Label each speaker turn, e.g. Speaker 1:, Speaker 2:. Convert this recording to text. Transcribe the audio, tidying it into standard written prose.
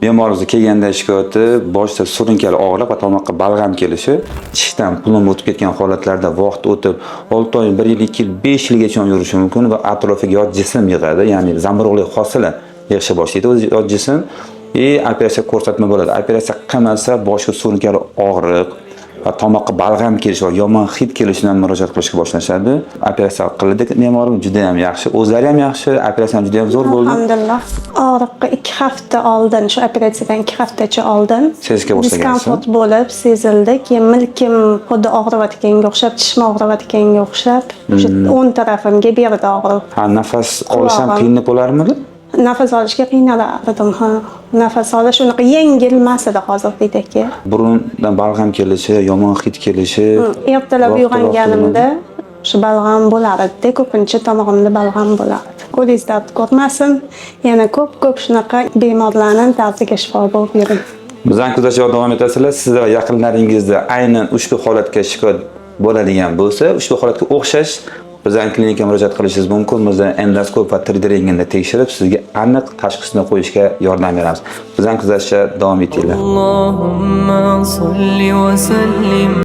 Speaker 1: Bemorimizga kelganda shikoyati boshda surunkali og'riq va tomoqqa balg'am kelishi, tishdan pulum o'tib ketgan holatlarda vaqt o'tib 6 oy, 1 yil, 2 yil, 5 yilgacha yurishi mumkin va atrofiga yot jism yig'adi, ya'ni zamburug'lik hosila yig'isha boshlaydi o'zi yot jism. Operatsiya ko'rsatma bo'ladi. Operatsiya qilmasa boshga surunkali og'riq va tomoqqa balg'am kelishi va yomon hid kelishidan murojaat qilishga boshlashadi. Operatsiya qildik, bemorim juda ham yaxshi, o'zlari ham yaxshi, operatsiya ham juda ham zo'r bo'ldi.
Speaker 2: Alhamdulillah. Og'riqqa 2 hafta oldin, shu operatsiyadan 2 haftacha oldin
Speaker 1: Sezishga boshlagansiz.
Speaker 2: diskomfort bo'lib sezildi. Keyin milkim xuddi og'riyotganga o'xshab, tishim og'riyotganga o'xshab, o'sha o'ng tarafimga berdi og'riq.
Speaker 1: Ha, nafas olish ham qiyin bo'larmidi?
Speaker 2: Nafas olishga qiynalardim, ha. Nafas olish unaqa yengil emas edi hozirgidek.
Speaker 1: Burundan balg'am kelishi, yomon hid kelishi.
Speaker 2: Ertalab uyg'onganimda shu balg'am bo'lar edi, ko'pincha tomog'imda balg'am bo'lardi. Qo'lingiz dard ko'rmasin, yana ko'p shunaqa bemorlarning dardiga shifo bo'lib yuring.
Speaker 1: Bizdan kuzatishga davom etasizlar. Siz va yaqinlaringizda aynan ushbu holatga shikoyat bo'ladigan bo'lsa, ushbu holatga o'xshash bizdan klinikaga murojaat qilishingiz mumkin. Bizdan endoskop va 3D rentgenni tekshirib, sizga aniq tashxisni qo'yishga yordam beramiz. Bizdan kuzatishga davom etinglar.